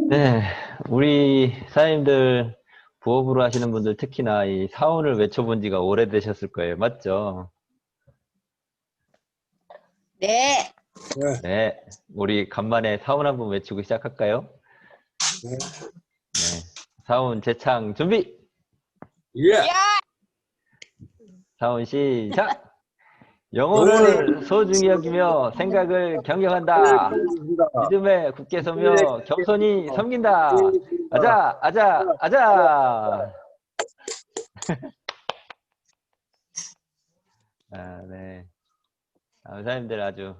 네, 우리 사장님들 부업으로 하시는 분들 특히나 이 사원을 외쳐본 지가 오래되셨을 거예요. 맞죠? 네. 네, 네, 우리 간만에 사원 한번 외치고 시작할까요? 네. 네, 사원 재창 준비! 예. 야! 사원 시작! 영혼을 영혼을 소중히 여기며 생각을 경영한다. 드립니다. 믿음에 굳게 서며 겸손히 섬긴다. 아자, 아자, 아자! 아, 네. 사장님들 아주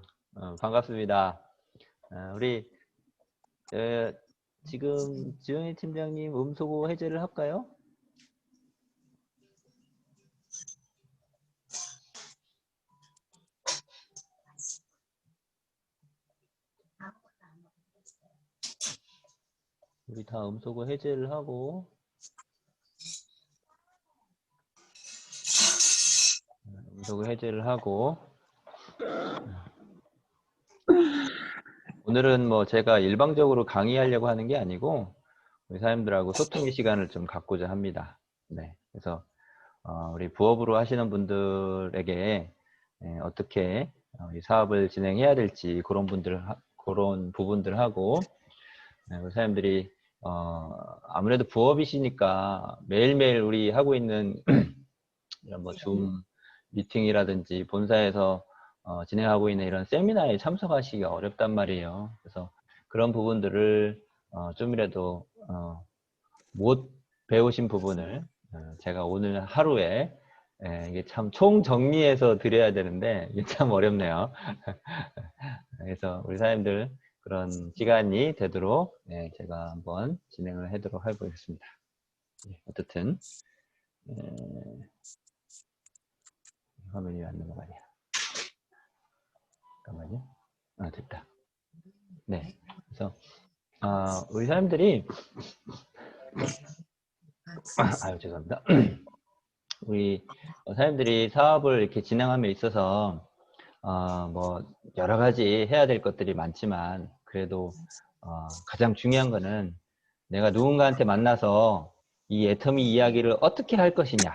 반갑습니다. 우리 지금 지영희 팀장님 음소거 해제를 할까요? 우리 다 음소거 해제를 하고 음소거 해제를 하고 오늘은 뭐 제가 일방적으로 강의하려고 하는 게 아니고 우리 사장님들하고 소통의 시간을 좀 갖고자 합니다. 네, 그래서 우리 부업으로 하시는 분들에게 어떻게 이 사업을 진행해야 될지 그런 부분들하고 우리 사장님들이 아무래도 부업이시니까 매일매일 우리 하고 있는 이런 뭐 줌 미팅이라든지 본사에서 진행하고 있는 이런 세미나에 참석하시기가 어렵단 말이에요. 그래서 그런 부분들을 좀이라도 못 배우신 부분을 제가 오늘 하루에 이게 참 총정리해서 드려야 되는데 이게 참 어렵네요. 그래서 우리 사장님들 그런 시간이 되도록 제가 한번 진행을 하도록 해보겠습니다. 어쨌든 화면이 안 넘어가냐. 잠깐만요. 됐다. 네. 그래서 우리 사람들이 아유 죄송합니다. 우리 사람들이 사업을 이렇게 진행함에 있어서 뭐 여러 가지 해야 될 것들이 많지만 그래도 가장 중요한 거는 내가 누군가한테 만나서 이 애터미 이야기를 어떻게 할 것이냐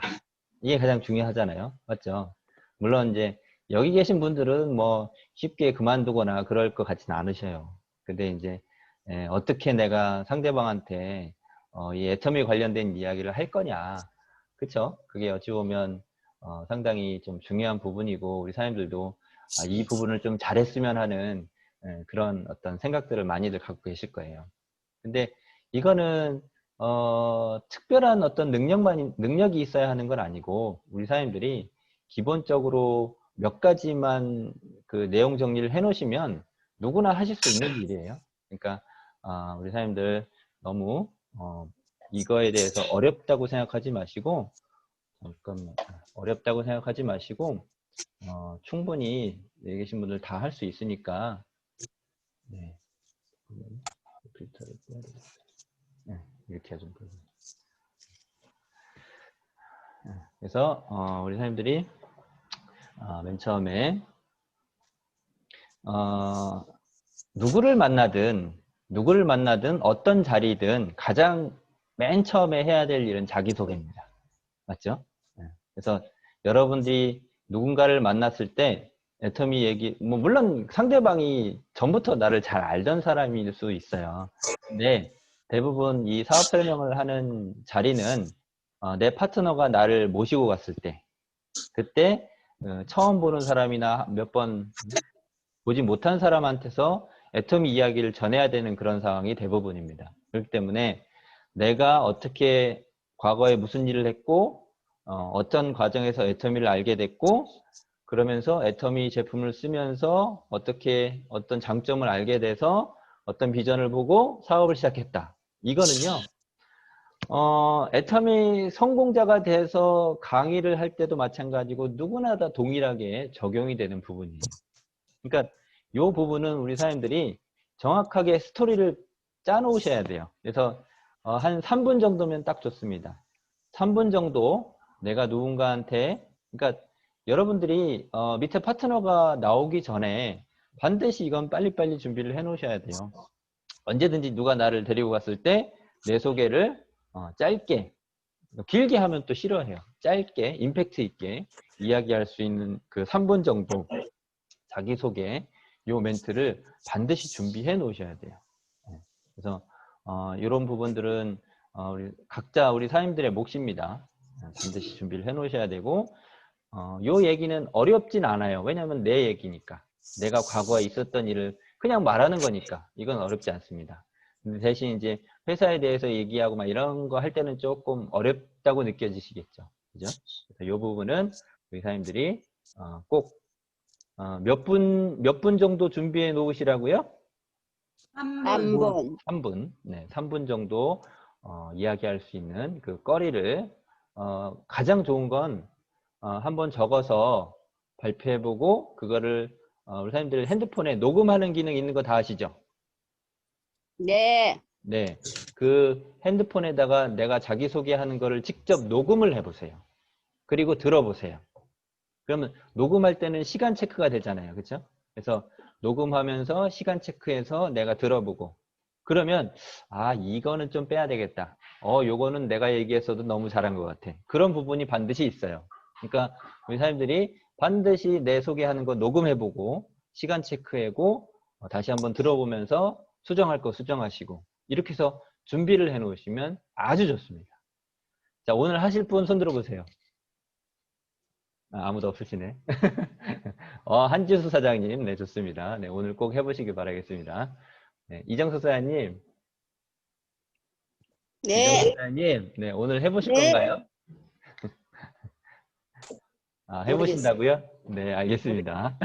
이게 가장 중요하잖아요. 맞죠? 물론 이제 여기 계신 분들은 뭐 쉽게 그만두거나 그럴 것 같지는 않으셔요. 근데 이제 어떻게 내가 상대방한테 이 애터미 관련된 이야기를 할 거냐, 그쵸? 그게 어찌 보면 상당히 좀 중요한 부분이고 우리 사람들도 이 부분을 좀 잘했으면 하는 그런 어떤 생각들을 많이들 갖고 계실 거예요. 근데 이거는 특별한 어떤 능력이 있어야 하는 건 아니고 우리 사장님들이 기본적으로 몇 가지만 그 내용 정리를 해 놓으시면 누구나 하실 수 있는 일이에요. 그러니까 우리 사장님들 너무 이거에 대해서 어렵다고 생각하지 마시고 잠깐만 어렵다고 생각하지 마시고 충분히 여기 계신 분들 다 할 수 있으니까 네. 필터를 빼야 되겠다. 네, 이렇게 하죠. 그래서 우리 사람들이 맨 처음에 누구를 만나든 어떤 자리든 가장 맨 처음에 해야 될 일은 자기소개입니다. 맞죠? 네. 그래서 여러분들이 누군가를 만났을 때 애터미 얘기, 뭐 물론 상대방이 전부터 나를 잘 알던 사람일 수 있어요. 근데 대부분 이 사업 설명을 하는 자리는 내 파트너가 나를 모시고 갔을 때 그때 처음 보는 사람이나 몇 번 보지 못한 사람한테서 애터미 이야기를 전해야 되는 그런 상황이 대부분입니다. 그렇기 때문에 내가 어떻게 과거에 무슨 일을 했고 어떤 과정에서 애터미를 알게 됐고 그러면서 애터미 제품을 쓰면서 어떻게 어떤 장점을 알게 돼서 어떤 비전을 보고 사업을 시작했다. 이거는요. 애터미 성공자가 돼서 강의를 할 때도 마찬가지고 누구나 다 동일하게 적용이 되는 부분이에요. 그러니까 이 부분은 우리 사람들이 정확하게 스토리를 짜 놓으셔야 돼요. 그래서 한 3분 정도면 딱 좋습니다. 3분 정도 내가 누군가한테 그러니까 여러분들이 밑에 파트너가 나오기 전에 반드시 이건 빨리빨리 준비를 해 놓으셔야 돼요. 언제든지 누가 나를 데리고 갔을 때 내 소개를 짧게, 길게 하면 또 싫어해요. 짧게 임팩트 있게 이야기할 수 있는 그 3분 정도 자기소개 요 멘트를 반드시 준비해 놓으셔야 돼요. 그래서 이런 부분들은 각자 우리 사장님들의 몫입니다. 반드시 준비를 해 놓으셔야 되고, 요 얘기는 어렵진 않아요. 왜냐하면 내 얘기니까. 내가 과거에 있었던 일을 그냥 말하는 거니까 이건 어렵지 않습니다. 근데 대신 이제 회사에 대해서 얘기하고 막 이런 거 할 때는 조금 어렵다고 느껴지시겠죠. 그죠? 그래서 요 부분은 우리 사장님들이 꼭 몇 분 정도 준비해 놓으시라고요? 3분. 3분. 네, 3분 정도 이야기할 수 있는 그 거리를 가장 좋은 건 한번 적어서 발표해보고 그거를 우리 사람들 핸드폰에 녹음하는 기능 있는 거 다 아시죠? 네. 네, 그 핸드폰에다가 내가 자기소개하는 거를 직접 녹음을 해보세요. 그리고 들어보세요. 그러면 녹음할 때는 시간 체크가 되잖아요. 그렇죠? 그래서 녹음하면서 시간 체크해서 내가 들어보고, 그러면 이거는 좀 빼야 되겠다. 요거는 내가 얘기했어도 너무 잘한 것 같아. 그런 부분이 반드시 있어요. 그러니까 우리 사람들이 반드시 내 소개하는 거 녹음해보고 시간 체크하고 다시 한번 들어보면서 수정할 거 수정하시고, 이렇게 해서 준비를 해 놓으시면 아주 좋습니다. 자, 오늘 하실 분 손 들어보세요. 아무도 없으시네. 한지수 사장님, 네, 좋습니다. 네, 오늘 꼭 해보시길 바라겠습니다. 네, 이정수 사장님. 네. 이정수 사장님, 네, 오늘 해보실 네. 건가요? 해보신다고요? 네, 알겠습니다.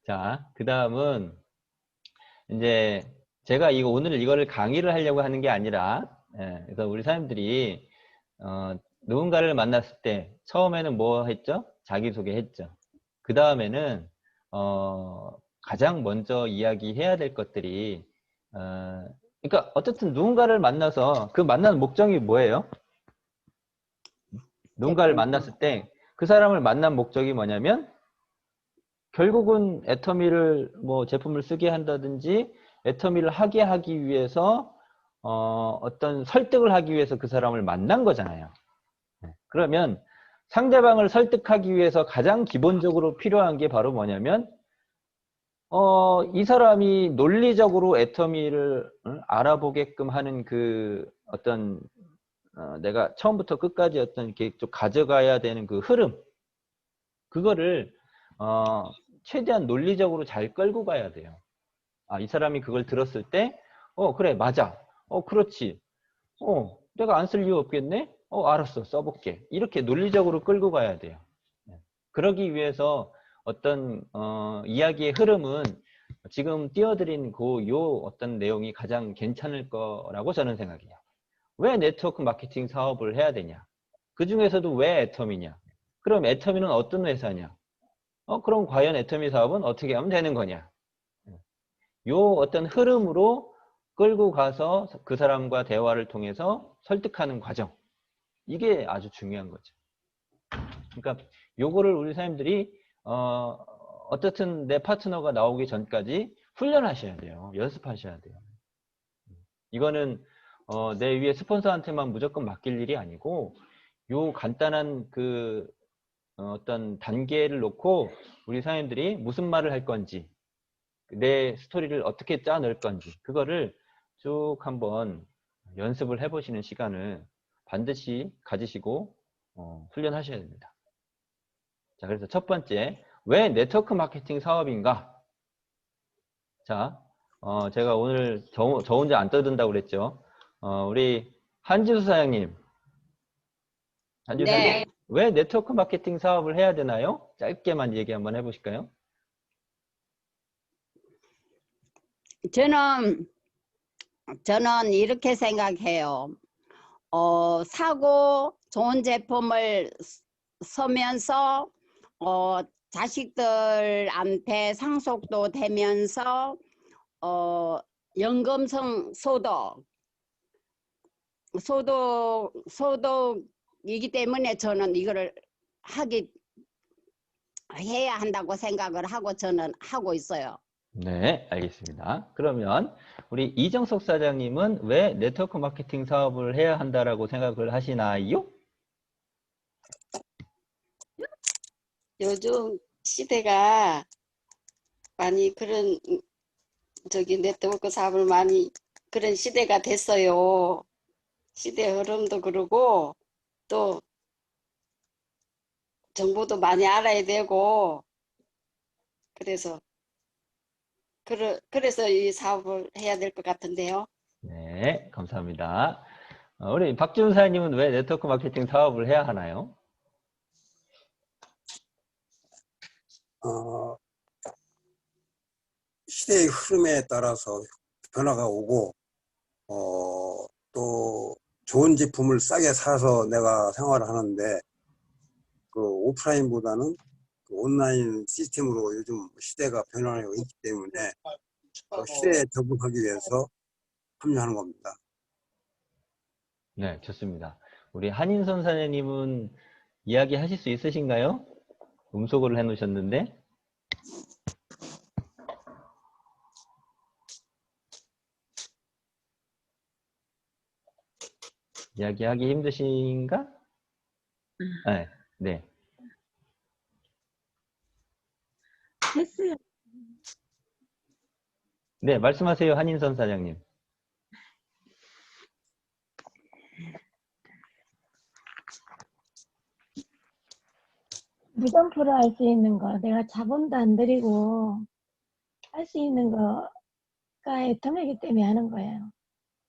자, 그 다음은, 이제, 제가 오늘 이거를 강의를 하려고 하는 게 아니라, 그래서 우리 사람들이, 누군가를 만났을 때, 처음에는 뭐 했죠? 자기소개 했죠. 그 다음에는, 가장 먼저 이야기해야 될 것들이, 그러니까 어쨌든 누군가를 만나서 그 만나는 목적이 뭐예요? 누군가를 만났을 때 그 사람을 만난 목적이 뭐냐면 결국은 애터미를 뭐 제품을 쓰게 한다든지 애터미를 하게 하기 위해서 어떤 설득을 하기 위해서 그 사람을 만난 거잖아요. 그러면 상대방을 설득하기 위해서 가장 기본적으로 필요한 게 바로 뭐냐면 이 사람이 논리적으로 애터미를 알아보게끔 하는 그 어떤 내가 처음부터 끝까지 어떤 이렇게 좀 가져가야 되는 그 흐름, 그거를 최대한 논리적으로 잘 끌고 가야 돼요. 이 사람이 그걸 들었을 때 그래, 맞아, 그렇지, 내가 안 쓸 이유 없겠네, 알았어, 써볼게, 이렇게 논리적으로 끌고 가야 돼요. 그러기 위해서 어떤 이야기의 흐름은 지금 띄워드린 요 어떤 내용이 가장 괜찮을 거라고 저는 생각해요. 왜 네트워크 마케팅 사업을 해야 되냐? 그 중에서도 왜 애터미냐? 그럼 애터미는 어떤 회사냐? 그럼 과연 애터미 사업은 어떻게 하면 되는 거냐? 요 어떤 흐름으로 끌고 가서 그 사람과 대화를 통해서 설득하는 과정. 이게 아주 중요한 거죠. 그러니까 요거를 우리 사람들이 어쨌든 내 파트너가 나오기 전까지 훈련하셔야 돼요. 연습하셔야 돼요. 이거는 내 위에 스폰서한테만 무조건 맡길 일이 아니고 요 간단한 그 어떤 단계를 놓고 우리 사장님들이 무슨 말을 할 건지 내 스토리를 어떻게 짜 넣을 건지 그거를 쭉 한번 연습을 해보시는 시간을 반드시 가지시고 훈련하셔야 됩니다. 자, 그래서 첫 번째, 왜 네트워크 마케팅 사업인가? 자, 제가 오늘 저 혼자 안 떠든다고 그랬죠. 우리 한지수 사장님. 한지수 네. 사장님, 왜 네트워크 마케팅 사업을 해야 되나요? 짧게만 얘기 한번 해보실까요? 저는 이렇게 생각해요. 사고 좋은 제품을 쓰면서 자식들한테 상속도 되면서 연금성 소득이기 때문에 저는 이거를 해야 한다고 생각을 하고 저는 하고 있어요. 네, 알겠습니다. 그러면 우리 이정석 사장님은 왜 네트워크 마케팅 사업을 해야 한다라고 생각을 하시나요? 요즘 시대가 많이 그런 네트워크 사업을 많이 그런 시대가 됐어요. 시대 흐름도 그러고 또 정보도 많이 알아야 되고 그래서 그래서 이 사업을 해야 될 것 같은데요. 네, 감사합니다. 우리 박지훈 사장님은 왜 네트워크 마케팅 사업을 해야 하나요? 어, 시대의 흐름에 따라서 변화가 오고, 또 좋은 제품을 싸게 사서 내가 생활을 하는데, 그 오프라인보다는 그 온라인 시스템으로 요즘 시대가 변화하고 있기 때문에 그 시대에 적응하기 위해서 합류하는 겁니다. 네, 좋습니다. 우리 한인선 사장님은 이야기 하실 수 있으신가요? 음소거를 해 놓으셨는데. 이야기하기 힘드신가? 네, 네. 했어요. 네, 말씀하세요, 한인선 사장님. 무점프로 할 수 있는 거, 내가 자본도 안 들이고 할 수 있는 거가 애통이기 때문에 하는 거예요.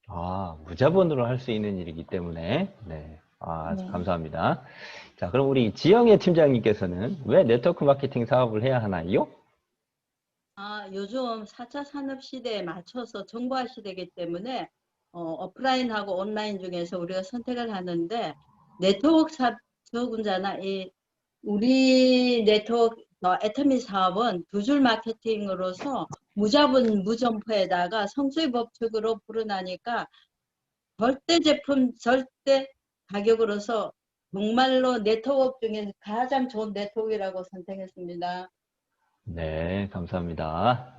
아, 무자본으로 할 수 있는 일이기 때문에. 네. 아, 네. 감사합니다. 자, 그럼 우리 지영애 팀장님께서는 왜 네트워크 마케팅 사업을 해야 하나요? 요즘 4차 산업 시대에 맞춰서 정보화 시대이기 때문에 오프라인하고 온라인 중에서 우리가 선택을 하는데 네트워크 사업 적은자나 우리 네트워크 애터미 사업은 두 줄 마케팅으로서 무자본 무점포에다가 성수의 법칙으로 불어나니까 절대 제품 절대 가격으로서 정말로 네트워크 중에 가장 좋은 네트워크라고 선택했습니다. 네, 감사합니다.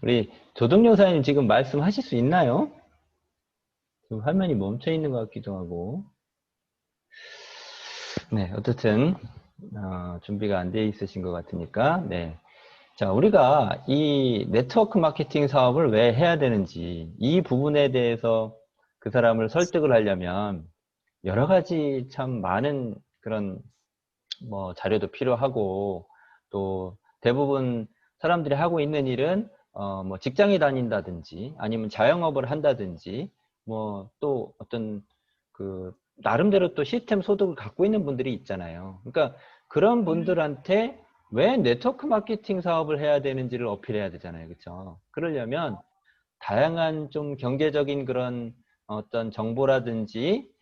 우리 조동료 사장님 지금 말씀하실 수 있나요? 지금 화면이 멈춰 있는 것 같기도 하고. 네, 어쨌든 준비가 안 돼 있으신 것 같으니까. 네. 자, 우리가 이 네트워크 마케팅 사업을 왜 해야 되는지 이 부분에 대해서 그 사람을 설득을 하려면 여러 가지 참 많은 그런 뭐 자료도 필요하고, 또 대부분 사람들이 하고 있는 일은 뭐 직장에 다닌다든지 아니면 자영업을 한다든지 뭐 또 어떤 그 나름대로 또 시스템 소득을 갖고 있는 분들이 있잖아요. 그러니까 그런 분들한테 왜 네트워크 마케팅 사업을 해야 되는지를 어필해야 되잖아요. 그렇죠? 그러려면 다양한 좀 경제적인 그런 어떤 정보라든지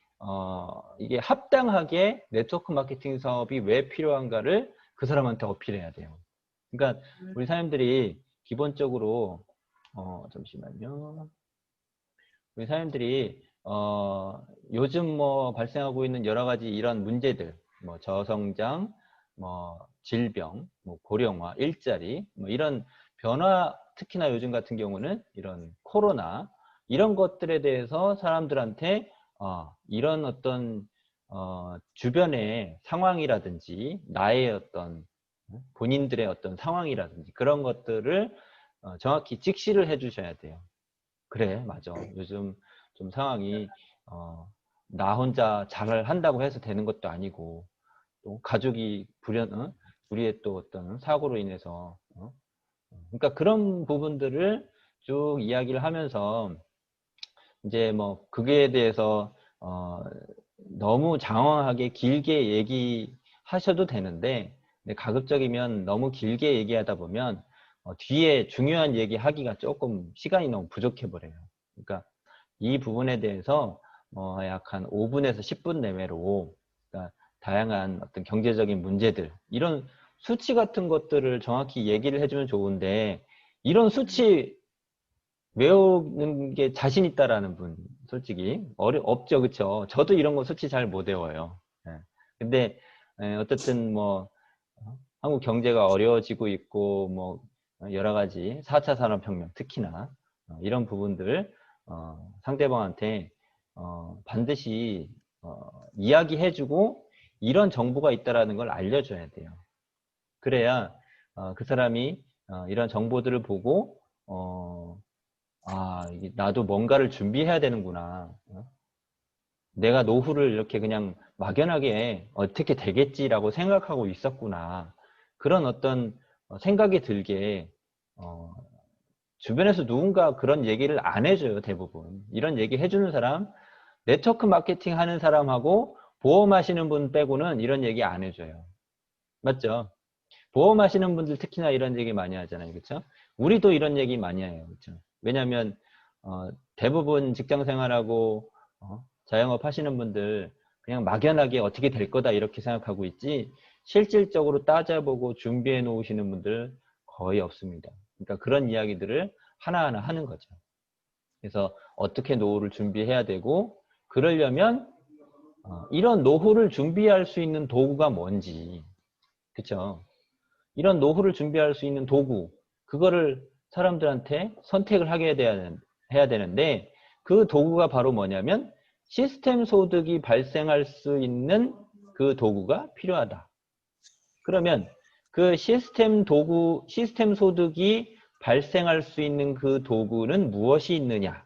이게 합당하게 네트워크 마케팅 사업이 왜 필요한가를 그 사람한테 어필해야 돼요. 그러니까 우리 사람들이 기본적으로 잠시만요. 우리 사람들이 요즘 뭐 발생하고 있는 여러 가지 이런 문제들, 뭐 저성장, 뭐 질병, 뭐 고령화, 일자리, 뭐 이런 변화, 특히나 요즘 같은 경우는 이런 코로나 이런 것들에 대해서 사람들한테 이런 어떤 주변의 상황이라든지 나의 어떤 본인들의 어떤 상황이라든지 그런 것들을 정확히 직시를 해주셔야 돼요. 그래, 맞아. 요즘 좀 상황이 나 혼자 잘 한다고 해서 되는 것도 아니고, 또 가족이 우리의 또 어떤 사고로 인해서 그러니까 그런 부분들을 쭉 이야기를 하면서 이제 뭐 그게 대해서 너무 장황하게 길게 얘기하셔도 되는데, 근데 가급적이면 너무 길게 얘기하다 보면 뒤에 중요한 얘기하기가 조금 시간이 너무 부족해 버려요. 그러니까 이 부분에 대해서 약 한 5분에서 10분 내외로, 그러니까 다양한 어떤 경제적인 문제들, 이런 수치 같은 것들을 정확히 얘기를 해주면 좋은데, 이런 수치 외우는 게 자신 있다라는 분 솔직히 없죠. 그쵸? 저도 이런 거 수치 잘 못 외워요. 예. 근데 어쨌든 뭐 한국 경제가 어려워지고 있고 뭐 여러 가지 4차 산업혁명 특히나 이런 부분들 상대방한테 반드시 이야기해주고 이런 정보가 있다라는 걸 알려줘야 돼요. 그래야 그 사람이 이런 정보들을 보고 이게 나도 뭔가를 준비해야 되는구나. 내가 노후를 이렇게 그냥 막연하게 어떻게 되겠지라고 생각하고 있었구나. 그런 어떤 생각이 들게 주변에서 누군가 그런 얘기를 안 해줘요. 대부분. 이런 얘기 해주는 사람, 네트워크 마케팅 하는 사람하고 보험하시는 분 빼고는 이런 얘기 안 해줘요. 맞죠? 보험하시는 분들 특히나 이런 얘기 많이 하잖아요. 그렇죠? 우리도 이런 얘기 많이 해요. 그렇죠? 왜냐하면 대부분 직장 생활하고 자영업 하시는 분들 그냥 막연하게 어떻게 될 거다 이렇게 생각하고 있지 실질적으로 따져보고 준비해 놓으시는 분들 거의 없습니다. 그러니까 그런 이야기들을 하나하나 하는 거죠. 그래서 어떻게 노후를 준비해야 되고 그러려면 이런 노후를 준비할 수 있는 도구가 뭔지, 그렇죠? 이런 노후를 준비할 수 있는 도구, 그거를 사람들한테 선택을 하게 해야 되는데 그 도구가 바로 뭐냐면 시스템 소득이 발생할 수 있는 그 도구가 필요하다. 그러면 그 시스템 소득이 발생할 수 있는 그 도구는 무엇이 있느냐?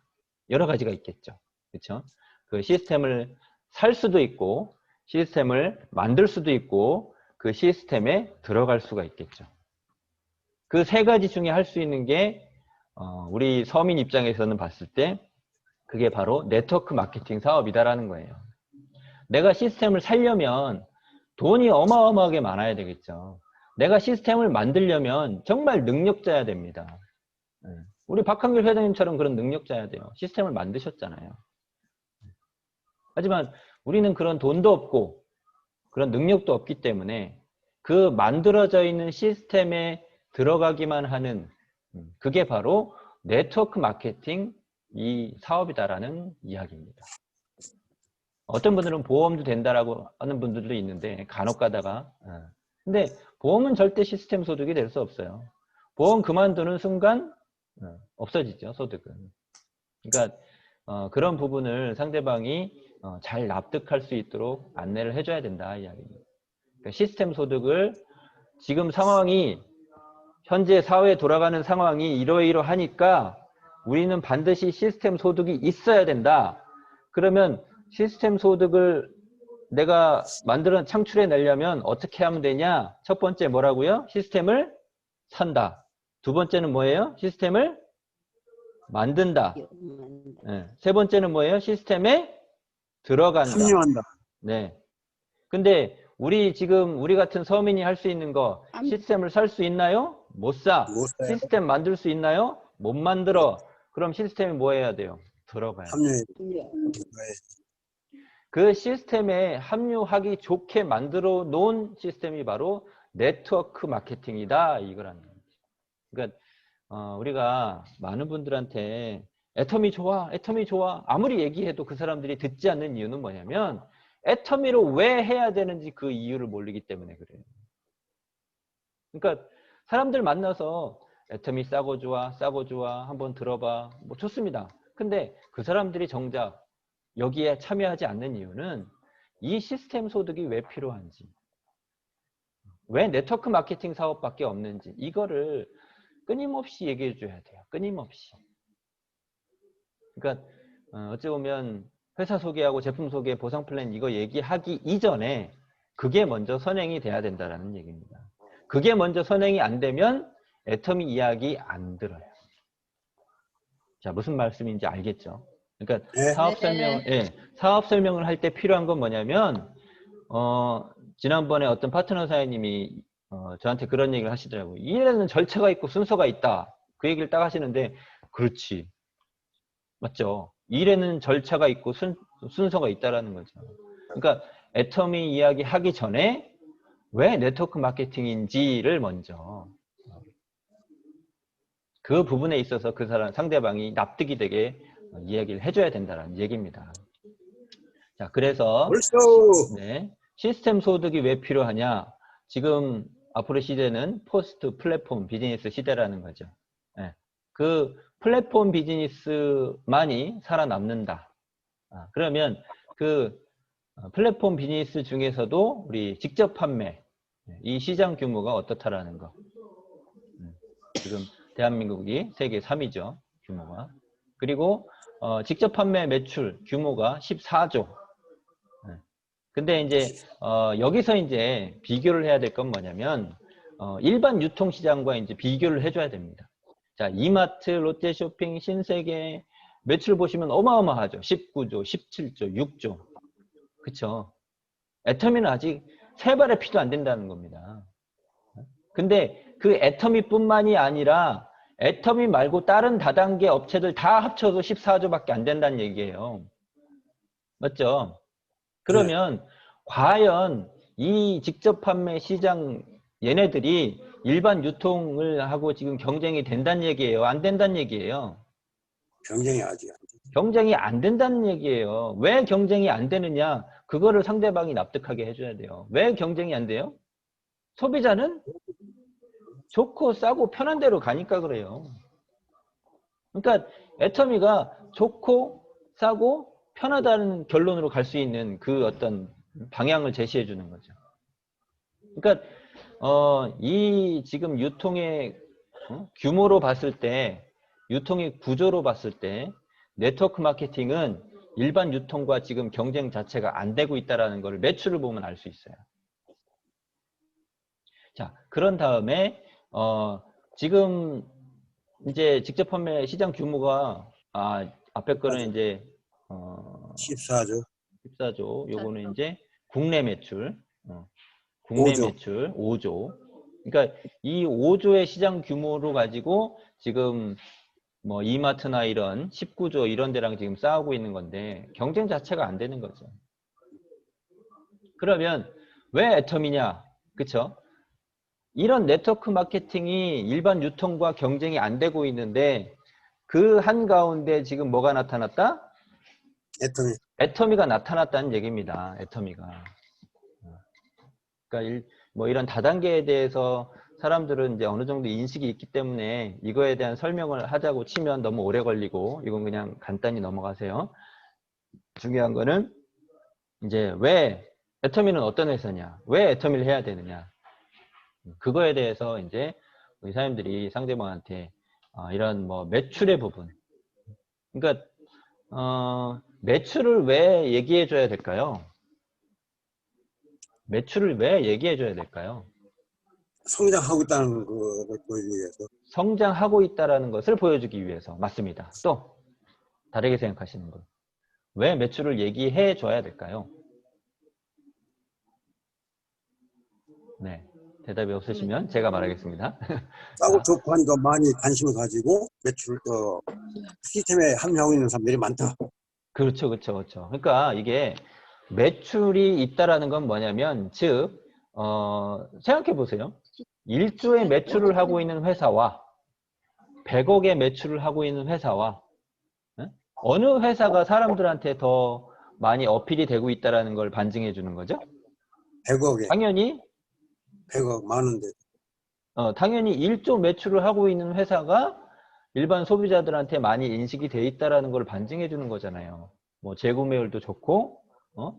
여러 가지가 있겠죠. 그렇죠? 그 시스템을 살 수도 있고 시스템을 만들 수도 있고 그 시스템에 들어갈 수가 있겠죠. 그 세 가지 중에 할 수 있는 게 우리 서민 입장에서는 봤을 때 그게 바로 네트워크 마케팅 사업이다라는 거예요. 내가 시스템을 살려면 돈이 어마어마하게 많아야 되겠죠. 내가 시스템을 만들려면 정말 능력자야 됩니다. 우리 박한길 회장님처럼 그런 능력자야 돼요. 시스템을 만드셨잖아요. 하지만 우리는 그런 돈도 없고 그런 능력도 없기 때문에 그 만들어져 있는 시스템에 들어가기만 하는 그게 바로 네트워크 마케팅 이 사업이다라는 이야기입니다. 어떤 분들은 보험도 된다라고 하는 분들도 있는데 간혹 가다가 근데 보험은 절대 시스템 소득이 될 수 없어요. 보험 그만두는 순간 없어지죠, 소득은. 그러니까 그런 부분을 상대방이 잘 납득할 수 있도록 안내를 해줘야 된다 이야기입니다. 그러니까 시스템 소득을 지금 상황이 현재 사회에 돌아가는 상황이 이러이러하니까 우리는 반드시 시스템 소득이 있어야 된다. 그러면 시스템 소득을 내가 창출해 내려면 어떻게 하면 되냐? 첫 번째 뭐라고요? 시스템을 산다. 두 번째는 뭐예요? 시스템을 만든다. 네. 세 번째는 뭐예요? 시스템에 들어간다. 참여한다. 네. 근데 우리 같은 서민이 할 수 있는 거 시스템을 살 수 있나요? 못 사. 못 사요. 시스템 만들 수 있나요? 못 만들어. 그럼 시스템이 뭐 해야 돼요? 들어가야 돼요. 참여해. 그 시스템에 합류하기 좋게 만들어 놓은 시스템이 바로 네트워크 마케팅이다 이거라는 거죠. 그러니까 우리가 많은 분들한테 애터미 좋아 아무리 얘기해도 그 사람들이 듣지 않는 이유는 뭐냐면 애터미로 왜 해야 되는지 그 이유를 모르기 때문에 그래요. 그러니까 사람들 만나서 애터미 싸고 좋아 한번 들어봐 뭐 좋습니다. 근데 그 사람들이 정작 여기에 참여하지 않는 이유는 이 시스템 소득이 왜 필요한지, 왜 네트워크 마케팅 사업밖에 없는지 이거를 끊임없이 얘기해 줘야 돼요. 끊임없이. 그러니까 어찌 보면 회사 소개하고 제품 소개, 보상 플랜 이거 얘기하기 이전에 그게 먼저 선행이 돼야 된다는 얘기입니다. 그게 먼저 선행이 안 되면 애터미 이야기 안 들어요. 자, 무슨 말씀인지 알겠죠? 그러니까 네. 사업 설명을 할 때 필요한 건 뭐냐면 지난번에 어떤 파트너 사장님이 저한테 그런 얘기를 하시더라고요. 일에는 절차가 있고 순서가 있다. 그 얘기를 딱 하시는데 그렇지. 맞죠? 일에는 절차가 있고 순서가 있다라는 거죠. 그러니까 애터미 이야기 하기 전에 왜 네트워크 마케팅인지를 먼저 그 부분에 있어서 그 상대방이 납득이 되게 이야기를 해줘야 된다는 얘기입니다. 자, 그래서 벌써 시스템 소득이 왜 필요하냐? 지금 앞으로 시대는 포스트 플랫폼 비즈니스 시대라는 거죠. 예. 그 플랫폼 비즈니스만이 살아남는다. 그러면 그 플랫폼 비즈니스 중에서도 우리 직접 판매, 이 시장 규모가 어떻다라는 거. 지금 대한민국이 세계 3위죠. 규모가. 그리고 직접 판매 매출 규모가 14조. 근데 이제 여기서 이제 비교를 해야 될 건 뭐냐면 일반 유통시장과 이제 비교를 해줘야 됩니다. 자, 이마트, 롯데쇼핑, 신세계 매출 보시면 어마어마하죠. 19조, 17조, 6조. 그쵸? 애터미는 아직 세 발의 피도 안 된다는 겁니다. 근데 그 애터미뿐만이 아니라 애터미 말고 다른 다단계 업체들 다 합쳐도 14조밖에 안 된다는 얘기예요. 맞죠? 그러면 과연 이 직접 판매 시장 얘네들이 일반 유통을 하고 지금 경쟁이 된다는 얘기예요? 안 된다는 얘기예요? 경쟁이 아직 안 돼. 경쟁이 안 된다는 얘기예요. 왜 경쟁이 안 되느냐? 그거를 상대방이 납득하게 해줘야 돼요. 왜 경쟁이 안 돼요? 소비자는 좋고 싸고 편한 대로 가니까 그래요. 그러니까 애터미가 좋고 싸고 편하다는 결론으로 갈 수 있는 그 어떤 방향을 제시해 주는 거죠. 그러니까 이 지금 유통의 규모로 봤을 때, 유통의 구조로 봤을 때 네트워크 마케팅은 일반 유통과 지금 경쟁 자체가 안 되고 있다는 걸 매출을 보면 알 수 있어요. 자, 그런 다음에 지금 이제 직접 판매 시장 규모가 앞에 거는 이제 14조. 14조, 요거는 이제 국내 매출, 국내 5조. 매출 5조. 그러니까 이 5조의 시장 규모로 가지고 지금 뭐 이마트나 이런 19조 이런 데랑 지금 싸우고 있는 건데 경쟁 자체가 안 되는 거죠. 그러면 왜 애터미냐? 그쵸? 이런 네트워크 마케팅이 일반 유통과 경쟁이 안 되고 있는데 그 한가운데 지금 뭐가 나타났다? 애터미. 애터미가 나타났다는 얘기입니다. 애터미가. 그러니까 뭐 이런 다단계에 대해서 사람들은 이제 어느 정도 인식이 있기 때문에 이거에 대한 설명을 하자고 치면 너무 오래 걸리고 이건 그냥 간단히 넘어가세요. 중요한 거는 이제 왜 애터미는 어떤 회사냐? 왜 애터미를 해야 되느냐? 그거에 대해서 이제 우리 사람들이 상대방한테 이런 뭐 매출의 부분. 그러니까 매출을 왜 얘기해 줘야 될까요? 매출을 왜 얘기해 줘야 될까요? 성장하고 있다는 거를 보여주기 위해서. 성장하고 있다는 것을 보여주기 위해서. 맞습니다. 또 다르게 생각하시는 분. 왜 매출을 얘기해 줘야 될까요? 네. 대답이 없으시면 제가 말하겠습니다. 싸고 좋고 하니까 많이 관심을 가지고 매출 시스템에 합류하고 있는 사람들이 많다. 그렇죠, 그렇죠, 그렇죠. 그러니까 이게 매출이 있다라는 건 뭐냐면, 즉, 생각해 보세요. 1조의 매출을 하고 있는 회사와 100억의 매출을 하고 있는 회사와 어느 회사가 사람들한테 더 많이 어필이 되고 있다라는 걸 반증해 주는 거죠? 100억에 당연히 100억 많은데. 당연히 1조 매출을 하고 있는 회사가 일반 소비자들한테 많이 인식이 돼 있다라는 걸 반증해 주는 거잖아요. 뭐 재구매율도 좋고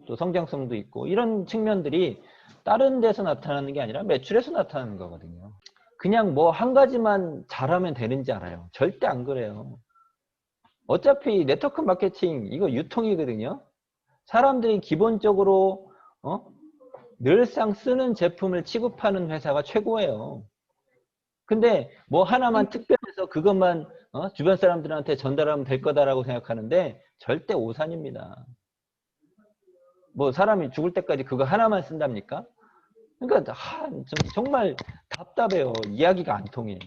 또 성장성도 있고 이런 측면들이 다른 데서 나타나는 게 아니라 매출에서 나타나는 거거든요. 그냥 뭐 한 가지만 잘하면 되는지 알아요. 절대 안 그래요. 어차피 네트워크 마케팅 이거 유통이거든요. 사람들이 기본적으로 늘상 쓰는 제품을 취급하는 회사가 최고예요. 근데 뭐 하나만 특별해서 그것만 주변 사람들한테 전달하면 될 거다라고 생각하는데 절대 오산입니다. 뭐 사람이 죽을 때까지 그거 하나만 쓴답니까? 그러니까 정말 답답해요. 이야기가 안 통해.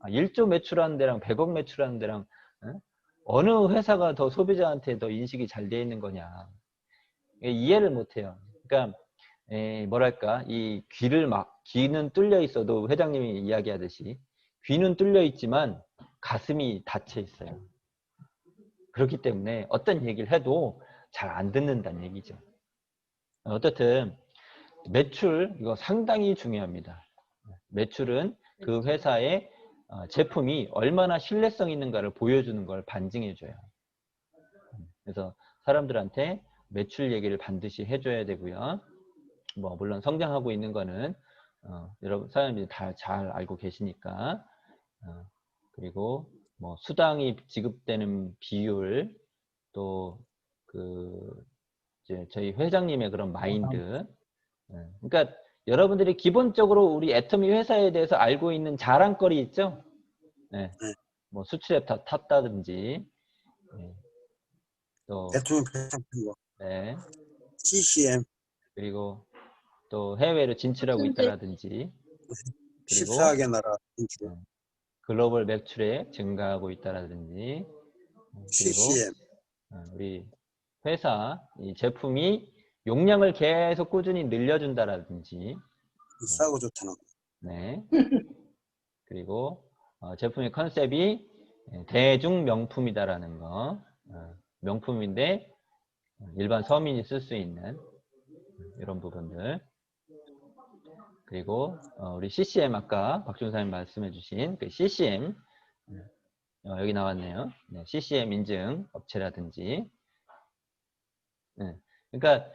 1조 매출하는 데랑 100억 매출하는 데랑 어느 회사가 더 소비자한테 더 인식이 잘 돼 있는 거냐. 이해를 못 해요. 그러니까 뭐랄까 이 귀는 뚫려 있어도 회장님이 이야기하듯이 귀는 뚫려 있지만 가슴이 닫혀 있어요. 그렇기 때문에 어떤 얘기를 해도 잘 안 듣는다는 얘기죠. 어쨌든 매출 이거 상당히 중요합니다. 매출은 그 회사의 제품이 얼마나 신뢰성 있는가를 보여주는 걸 반증해줘요. 그래서 사람들한테 매출 얘기를 반드시 해줘야 되고요. 뭐 물론 성장하고 있는 거는 여러분 사람들이 다 잘 알고 계시니까. 그리고 뭐 수당이 지급되는 비율, 또 그 이제 저희 회장님의 그런 마인드. 그러니까 여러분들이 기본적으로 우리 애터미 회사에 대해서 알고 있는 자랑거리 있죠? 네. 뭐 수출에 탔다든지, 또 애터미 패션 거, 네. CCM 그리고 또 해외로 진출하고 현재 있다라든지, 그리고 14개 나라 진출, 글로벌 매출액 증가하고 있다라든지, 그리고 CCM 우리 회사 이 제품이 용량을 계속 꾸준히 늘려준다라든지, 싸고 좋다는 거. 네. 그리고 제품의 컨셉이 대중 명품이다라는 거, 명품인데 일반 서민이 쓸 수 있는 이런 부분들. 그리고 우리 CCM 아까 박준사님 말씀해주신 그 CCM 여기 나왔네요. 네, CCM 인증 업체라든지. 네, 그러니까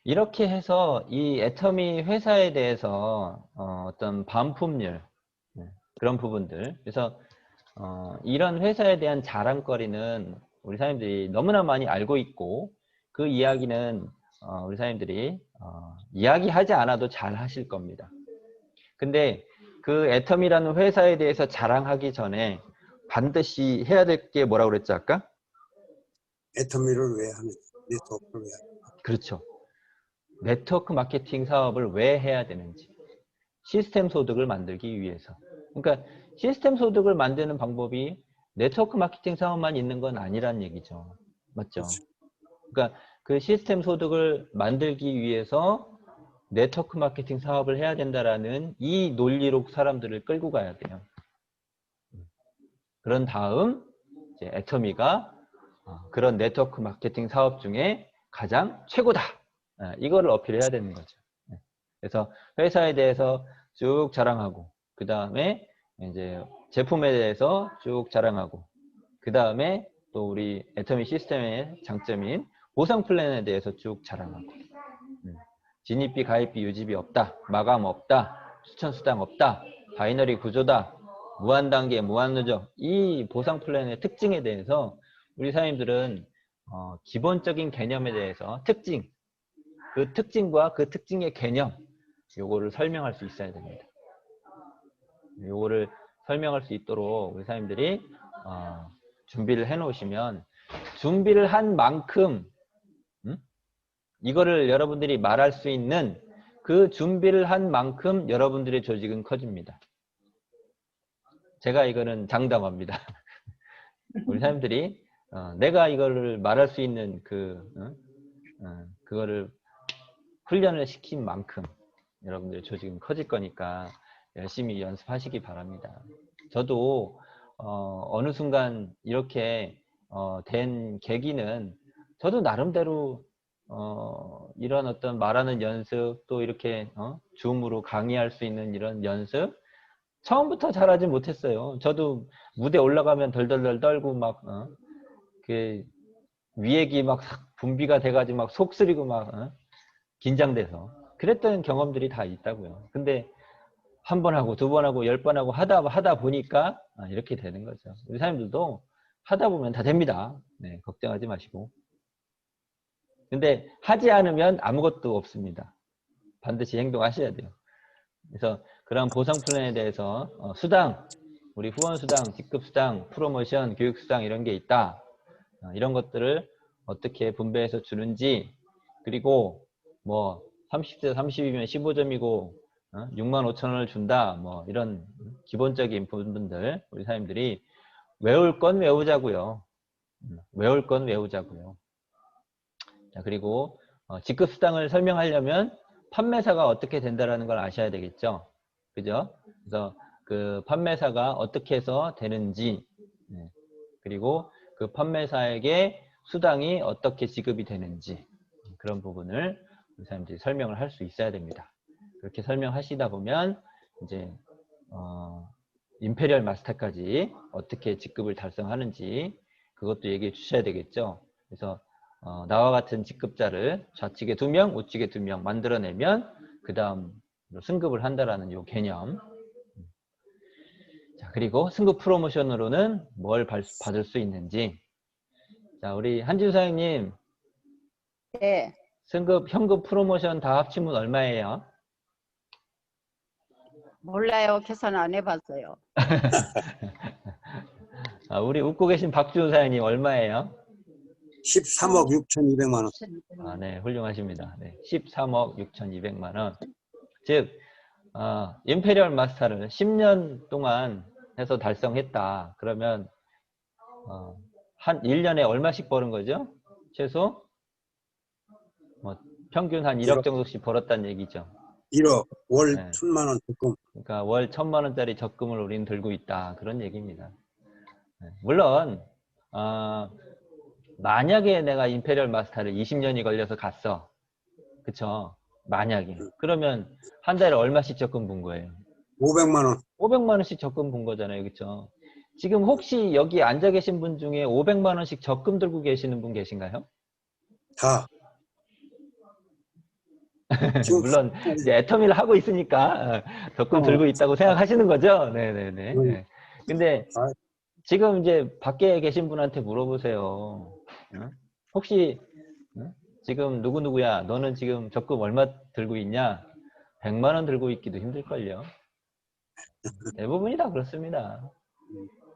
이렇게 해서 이 애터미 회사에 대해서 어떤 반품률, 그런 부분들. 그래서 이런 회사에 대한 자랑거리는 우리 사람들이 너무나 많이 알고 있고, 그 이야기는 우리 사람들이 이야기하지 않아도 잘 하실 겁니다. 근데 그 애텀이라는 회사에 대해서 자랑하기 전에 반드시 해야 될 게 뭐라고 그랬지 아까? 애터미를 왜 하는, 네트워크를 왜 하는. 그렇죠. 네트워크 마케팅 사업을 왜 해야 되는지. 시스템 소득을 만들기 위해서. 그러니까 시스템 소득을 만드는 방법이 네트워크 마케팅 사업만 있는 건 아니란 얘기죠. 맞죠? 그렇죠. 그러니까 그 시스템 소득을 만들기 위해서 네트워크 마케팅 사업을 해야 된다라는 이 논리로 사람들을 끌고 가야 돼요. 그런 다음 이제 애터미가 그런 네트워크 마케팅 사업 중에 가장 최고다. 이거를 어필해야 되는 거죠. 그래서 회사에 대해서 쭉 자랑하고, 그 다음에 이제 제품에 대해서 쭉 자랑하고, 그 다음에 또 우리 애터미 시스템의 장점인 보상 플랜에 대해서 쭉 자랑하고, 진입비, 가입비, 유지비 없다, 마감 없다, 추천 수당 없다, 바이너리 구조다, 무한 단계, 무한 누적, 이 보상 플랜의 특징에 대해서 우리 사장님들은 기본적인 개념에 대해서 특징, 그 특징과 그 특징의 개념, 요거를 설명할 수 있어야 됩니다. 요거를 설명할 수 있도록 우리 사장님들이 준비를 해 놓으시면, 준비를 한 만큼 이거를 여러분들이 말할 수 있는 그 준비를 한 만큼 여러분들의 조직은 커집니다. 제가 이거는 장담합니다. 우리 사람들이 내가 이거를 말할 수 있는 그거를 훈련을 시킨 만큼 여러분들의 조직은 커질 거니까 열심히 연습하시기 바랍니다. 저도 어느 순간 이렇게 된 계기는, 저도 나름대로 이런 어떤 말하는 연습, 또 이렇게 줌으로 강의할 수 있는 이런 연습, 처음부터 잘하지 못했어요. 저도 무대 올라가면 덜덜덜 떨고 막 그 위액이 막 분비가 돼가지고 막 속 쓰리고 막 긴장돼서 그랬던 경험들이 다 있다고요. 근데 한 번 하고 두 번 하고 10번 하고 하다 보니까 이렇게 되는 거죠. 우리 사람들도 하다 보면 다 됩니다. 네, 걱정하지 마시고. 근데 하지 않으면 아무것도 없습니다. 반드시 행동하셔야 돼요. 그래서 그런 보상 플랜에 대해서 수당, 우리 후원 수당, 직급 수당, 프로모션, 교육 수당 이런 게 있다. 이런 것들을 어떻게 분배해서 주는지, 그리고 뭐 30대 30이면 15점이고 65,000원을 준다. 뭐 이런 기본적인 부분들 우리 사장님들이 외울 건 외우자고요. 외울 건 외우자고요. 자, 그리고 직급 수당을 설명하려면 판매사가 어떻게 된다라는 걸 아셔야 되겠죠. 그죠? 그래서 그 판매사가 어떻게 해서 되는지, 그리고 그 판매사에게 수당이 어떻게 지급이 되는지, 그런 부분을 우리 사람들이 설명을 할 수 있어야 됩니다. 그렇게 설명하시다 보면 이제 임페리얼 마스터까지 어떻게 직급을 달성하는지 그것도 얘기해 주셔야 되겠죠. 그래서 나와 같은 직급자를 좌측에 2명, 우측에 2명 만들어내면 그 다음 승급을 한다라는 요 개념. 자, 그리고 승급 프로모션으로는 뭘 받을 수 있는지. 자, 우리 한지우 사장님, 네. 승급, 현급 프로모션 다 합치면 얼마예요? 몰라요. 계산 안 해봤어요. 우리 웃고 계신 박지우 사장님 얼마예요? 13억 6,200만 원. 네, 훌륭하십니다. 네, 13억 6,200만 원. 즉, 임페리얼 마스터를 10년 동안 해서 달성했다. 그러면, 한 1년에 얼마씩 버는 거죠? 최소? 평균 한 1억 정도씩 벌었다는 얘기죠. 1억 월 네. 1,000만 원 적금. 그러니까 월 1,000만 원짜리 적금을 우리는 들고 있다. 그런 얘기입니다. 네. 물론, 만약에 내가 임페리얼 마스터를 20년이 걸려서 갔어. 그쵸? 만약에. 그러면 한 달에 얼마씩 적금 분 거예요? 500만 원. 500만 원씩 적금 분 거잖아요. 그쵸? 지금 혹시 여기 앉아 계신 분 중에 500만 원씩 적금 들고 계시는 분 계신가요? 다. 지금 물론 이제 애터미를 하고 있으니까 적금 들고 있다고 생각하시는 거죠? 네네네. 네. 근데 지금 이제 밖에 계신 분한테 물어보세요. 혹시 지금 누구누구야? 너는 지금 적금 얼마 들고 있냐? 100만 원 들고 있기도 힘들걸요. 대부분이 다 그렇습니다.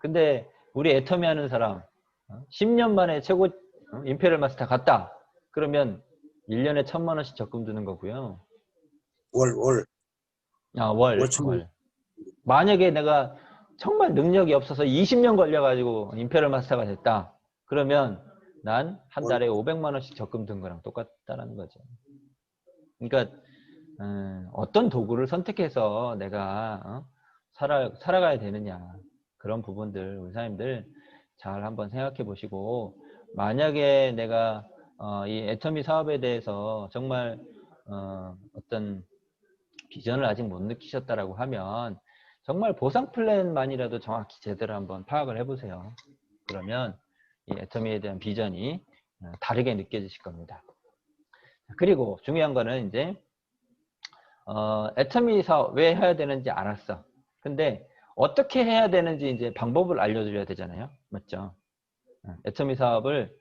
근데 우리 애터미 하는 사람 10년 만에 최고 임페리얼 마스터 갔다. 그러면 1년에 1,000만 원씩 적금 드는 거고요. 월. 월. 만약에 내가 정말 능력이 없어서 20년 걸려가지고 임페리얼 마스터가 됐다. 그러면 난 한 달에 500만 원씩 적금 든 거랑 똑같다라는 거죠. 그러니까 어떤 도구를 선택해서 내가 살아가야 되느냐. 그런 부분들 우리 사장님들 잘 한번 생각해 보시고, 만약에 내가 이 애터미 사업에 대해서 정말 어떤 비전을 아직 못 느끼셨다라고 하면 정말 보상 플랜만이라도 정확히 제대로 한번 파악을 해보세요. 그러면 이 애터미에 대한 비전이 다르게 느껴지실 겁니다. 그리고 중요한 거는 이제 애터미 사업 왜 해야 되는지 알았어. 근데 어떻게 해야 되는지 이제 방법을 알려드려야 되잖아요. 맞죠? 애터미 사업을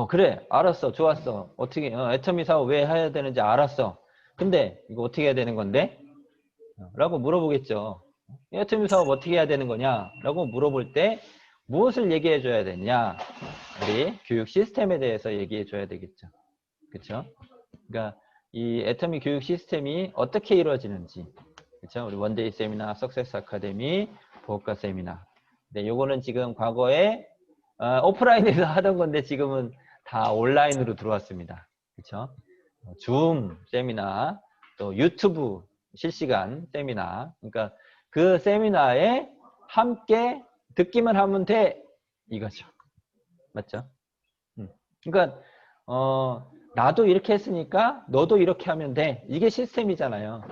그래 알았어 좋았어 어떻게 애터미 사업 왜 해야 되는지 알았어. 근데 이거 어떻게 해야 되는 건데? 라고 물어보겠죠. 애터미 사업 어떻게 해야 되는 거냐? 라고 물어볼 때 무엇을 얘기해 줘야 되냐? 우리 교육 시스템에 대해서 얘기해 줘야 되겠죠. 그렇죠? 그러니까 이 애터미 교육 시스템이 어떻게 이루어지는지, 그렇죠? 우리 원데이 세미나, 석세스 아카데미, 보호과 세미나. 네, 요거는 지금 과거에 오프라인에서 하던 건데 지금은 다 온라인으로 들어왔습니다. 그렇죠? 줌 세미나, 또 유튜브 실시간 세미나. 그러니까 그 세미나에 함께 듣기만 하면 돼 이거죠. 맞죠? 그러니까 나도 이렇게 했으니까 너도 이렇게 하면 돼. 이게 시스템이잖아요.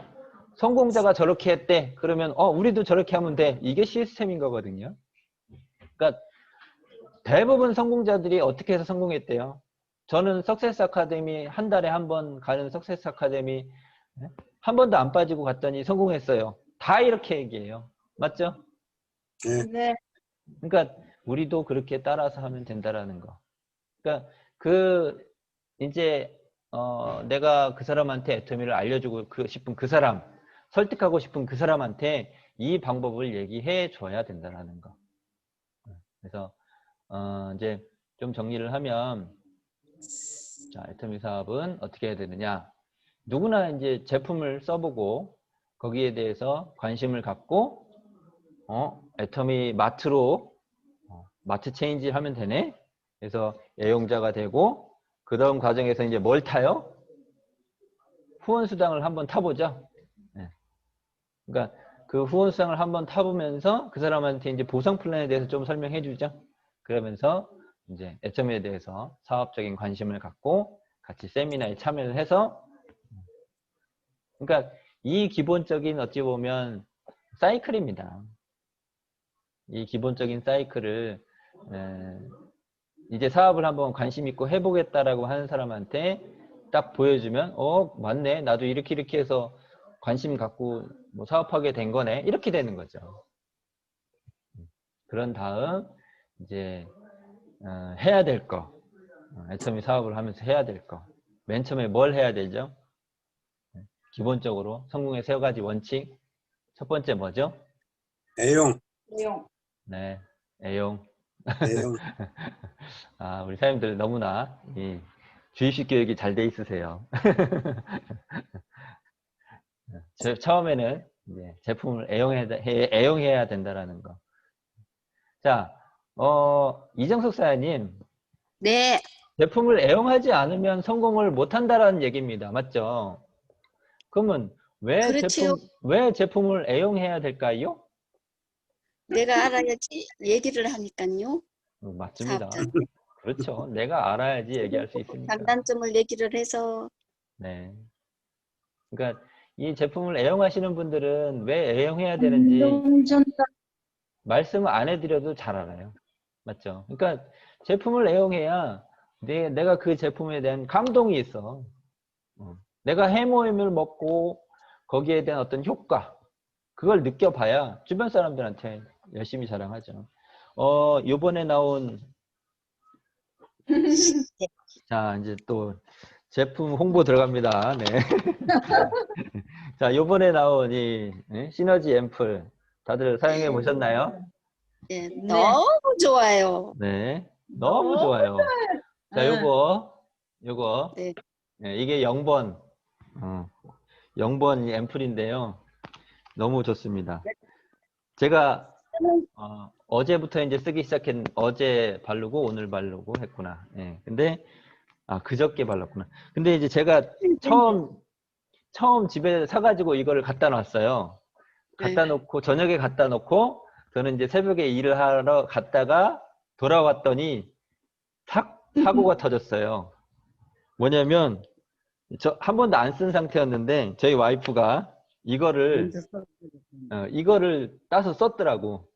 성공자가 저렇게 했대. 그러면 우리도 저렇게 하면 돼. 이게 시스템인 거거든요. 그러니까 대부분 성공자들이 어떻게 해서 성공했대요? 저는 석세스 아카데미 한 달에 한 번 가는 석세스 아카데미 한 번도 안 빠지고 갔더니 성공했어요. 다 이렇게 얘기해요. 맞죠? 네. 그러니까 우리도 그렇게 따라서 하면 된다라는 거. 그러니까 이제 내가 그 사람한테 애터미를 알려주고 싶은 그 사람, 설득하고 싶은 그 사람한테 이 방법을 얘기해 줘야 된다라는 거. 그래서 이제 좀 정리를 하면, 자, 애터미 사업은 어떻게 해야 되느냐? 누구나 이제 제품을 써보고 거기에 대해서 관심을 갖고 애터미 마트로 마트 체인지를 하면 되네. 그래서 애용자가 되고 그 다음 과정에서 이제 뭘 타요? 후원수당을 한번 타보죠. 네. 그러니까 그 후원수당을 한번 타보면서 그 사람한테 이제 보상 플랜에 대해서 좀 설명해 주죠. 그러면서 이제 애터미에 대해서 사업적인 관심을 갖고 같이 세미나에 참여를 해서, 그러니까 이 기본적인 어찌 보면 사이클입니다. 이 기본적인 사이클을 이제 사업을 한번 관심 있고 해보겠다라고 하는 사람한테 딱 보여주면 맞네, 나도 이렇게 해서 관심 갖고 뭐 사업하게 된 거네, 이렇게 되는 거죠. 그런 다음 이제 해야 될 거, 처음에 사업을 하면서 해야 될 거, 맨 처음에 뭘 해야 되죠? 기본적으로 성공의 3가지 원칙. 첫 번째 뭐죠? 애용. 네, 애용. 애용. 아, 우리 사장님들 너무나 이 주입식 교육이 잘 돼 있으세요. 처음에는 이제 제품을 애용해야 된다라는 거. 자, 이정숙 사장님, 네, 제품을 애용하지 않으면 성공을 못 한다라는 얘기입니다. 맞죠? 그러면 그렇지요. 왜 제품을 애용해야 될까요? 내가 알아야지 얘기를 하니까요. 맞습니다. 사업자 그렇죠. 내가 알아야지 얘기할 수 있으니까. 장단점을 얘기를 해서 네. 그러니까 이 제품을 애용하시는 분들은 왜 애용해야 되는지 말씀을 안 해드려도 잘 알아요. 맞죠? 그러니까 제품을 애용해야 내가 그 제품에 대한 감동이 있어. 내가 해모임을 먹고 거기에 대한 어떤 효과, 그걸 느껴봐야 주변 사람들한테 열심히 자랑하죠. 요번에 나온 자, 이제 또 제품 홍보 들어갑니다. 네. 자, 요번에 나온 이 시너지 앰플 다들 사용해 보셨나요? 네, 너무 좋아요. 네. 너무 좋아요. 자, 요거. 네. 네, 이게 0번. 0번 앰플인데요. 너무 좋습니다. 제가 어제부터 이제 쓰기 어제 바르고 오늘 바르고 했구나. 예. 근데 그저께 발랐구나. 근데 이제 제가 처음 집에 사가지고 이거를 갖다 놨어요. 갖다 놓고 저녁에 갖다 놓고 저는 이제 새벽에 일을 하러 갔다가 돌아왔더니 사고가 터졌어요. 뭐냐면 저 한 번도 안 쓴 상태였는데 저희 와이프가 이거를 따서 썼더라고.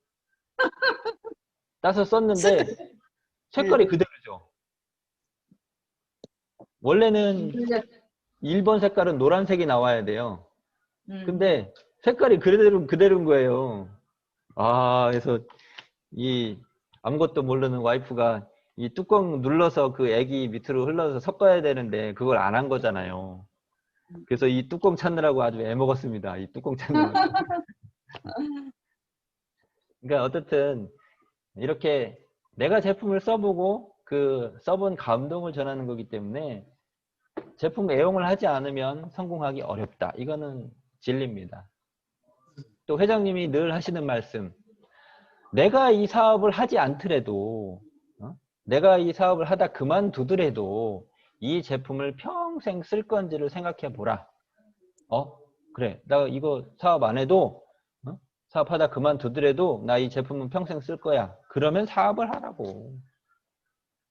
따서 썼는데 색깔이 그대로죠. 원래는 1번 색깔은 노란색이 나와야 돼요. 근데 색깔이 그대로인 거예요. 그래서 이 아무것도 모르는 와이프가 이 뚜껑 눌러서 그 액이 밑으로 흘러서 섞어야 되는데 그걸 안 한 거잖아요. 그래서 이 뚜껑 찾느라고 아주 애먹었습니다. 이 뚜껑 찾느라고. 그러니까 어쨌든 이렇게 내가 제품을 써보고 그 써본 감동을 전하는 거기 때문에 제품 애용을 하지 않으면 성공하기 어렵다. 이거는 진리입니다. 또 회장님이 늘 하시는 말씀, 내가 이 사업을 하지 않더라도 내가 이 사업을 하다 그만두더라도 이 제품을 평생 쓸 건지를 생각해 보라. 그래, 나 이거 사업 안 해도 사업하다 그만두더라도 나 이 제품은 평생 쓸 거야. 그러면 사업을 하라고.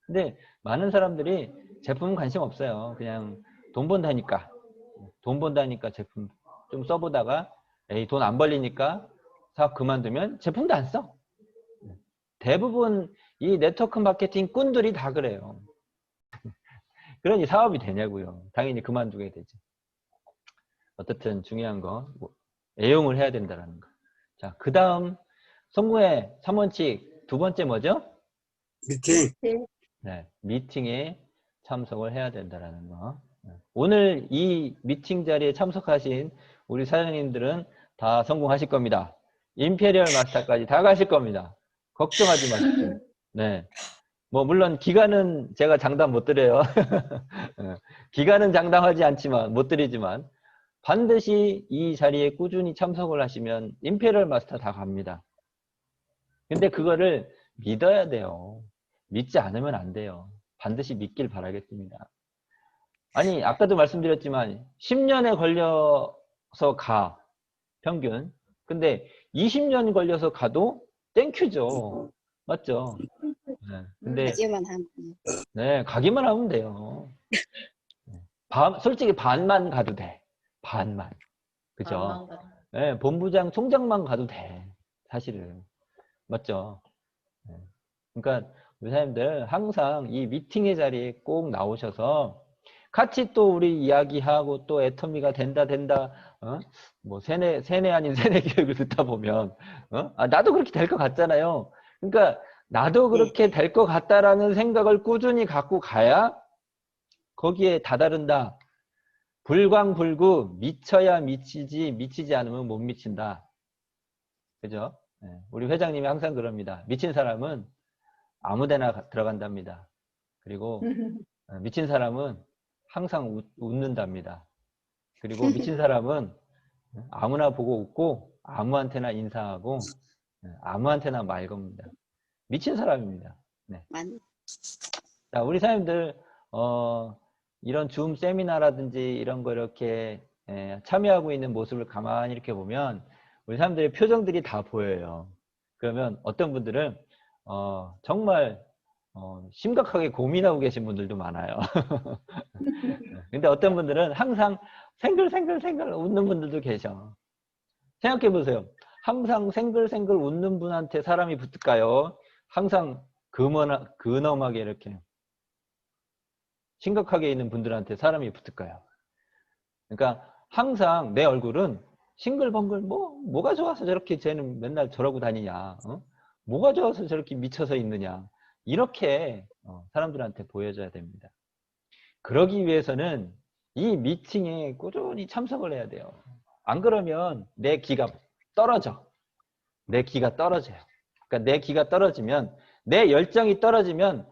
근데 많은 사람들이 제품은 관심 없어요. 그냥 돈 번다니까 제품 좀 써보다가 에이, 돈 안 벌리니까 사업 그만두면 제품도 안 써. 대부분 이 네트워크 마케팅 꾼들이 다 그래요. 그러니 사업이 되냐고요. 당연히 그만두게 되죠. 어쨌든 중요한 거 애용을 해야 된다는 거. 자, 그 다음 성공의 3원칙 두 번째 뭐죠? 미팅. 네, 미팅에 참석을 해야 된다는 거. 오늘 이 미팅 자리에 참석하신 우리 사장님들은 다 성공하실 겁니다. 임페리얼 마스터까지 다 가실 겁니다. 걱정하지 마십시오. 네. 뭐 물론 기간은 제가 장담 못 드려요. 기간은 장담하지 않지만 못 드리지만 반드시 이 자리에 꾸준히 참석을 하시면 임페리얼 마스터 다 갑니다. 근데 그거를 믿어야 돼요. 믿지 않으면 안 돼요. 반드시 믿길 바라겠습니다. 아니, 아까도 말씀드렸지만 10년에 걸려서 가, 평균. 근데 20년 걸려서 가도 땡큐죠. 맞죠? 네. 근데 하지만 하면 네, 가기만 하면 돼요. 솔직히 반만 가도 돼. 반만. 그죠? 예, 본부장, 총장만 가도 돼. 사실은. 맞죠? 예. 그러니까 우리 사장님들 항상 이 미팅의 자리에 꼭 나오셔서 같이 또 우리 이야기하고 또 애터미가 된다 어? 뭐 세뇌 아닌 세뇌 교육을 듣다 보면 나도 그렇게 될 것 같잖아요. 그러니까 나도 그렇게 될 것 같다라는 생각을 꾸준히 갖고 가야 거기에 다다른다. 불광불구 미쳐야 미치지 미치지 않으면 못 미친다. 그죠? 예, 우리 회장님이 항상 그럽니다. 미친 사람은 아무데나 들어간답니다. 그리고 미친 사람은 항상 웃는답니다. 그리고 미친 사람은 아무나 보고 웃고 아무한테나 인사하고 아무한테나 말 겁니다. 미친 사람입니다. 네. 자, 우리 사장님들 이런 줌 세미나라든지 이런 거 이렇게 참여하고 있는 모습을 가만히 이렇게 보면 우리 사람들의 표정들이 다 보여요. 그러면 어떤 분들은 정말 심각하게 고민하고 계신 분들도 많아요. 근데 어떤 분들은 항상 생글생글 웃는 분들도 계셔. 생각해 보세요. 항상 생글생글 웃는 분한테 사람이 붙을까요? 항상 근엄하게 이렇게 심각하게 있는 분들한테 사람이 붙을까요? 그러니까 항상 내 얼굴은 싱글벙글 뭐가 좋아서 저렇게 쟤는 맨날 저러고 다니냐, 뭐가 좋아서 저렇게 미쳐서 있느냐, 이렇게 사람들한테 보여줘야 됩니다. 그러기 위해서는 이 미팅에 꾸준히 참석을 해야 돼요. 안 그러면 내 기가 떨어져. 내 기가 떨어져요. 그러니까 내 기가 떨어지면, 내 열정이 떨어지면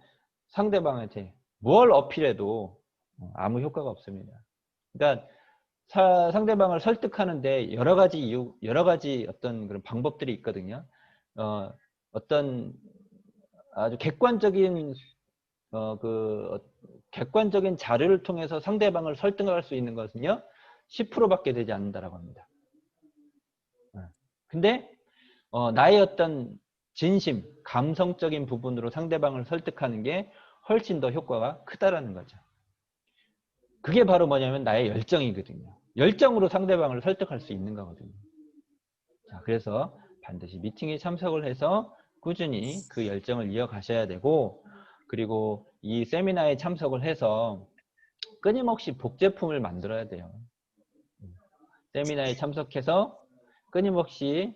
상대방한테 뭘 어필해도 아무 효과가 없습니다. 그러니까 상대방을 설득하는데 여러 가지 어떤 그런 방법들이 있거든요. 어떤 아주 객관적인 객관적인 자료를 통해서 상대방을 설득할 수 있는 것은요, 10%밖에 되지 않는다라고 합니다. 근데 나의 어떤 진심, 감성적인 부분으로 상대방을 설득하는 게 훨씬 더 효과가 크다라는 거죠. 그게 바로 뭐냐면 나의 열정이거든요. 열정으로 상대방을 설득할 수 있는 거거든요. 자, 그래서 반드시 미팅에 참석을 해서 꾸준히 그 열정을 이어가셔야 되고, 그리고 이 세미나에 참석을 해서 끊임없이 복제품을 만들어야 돼요. 세미나에 참석해서 끊임없이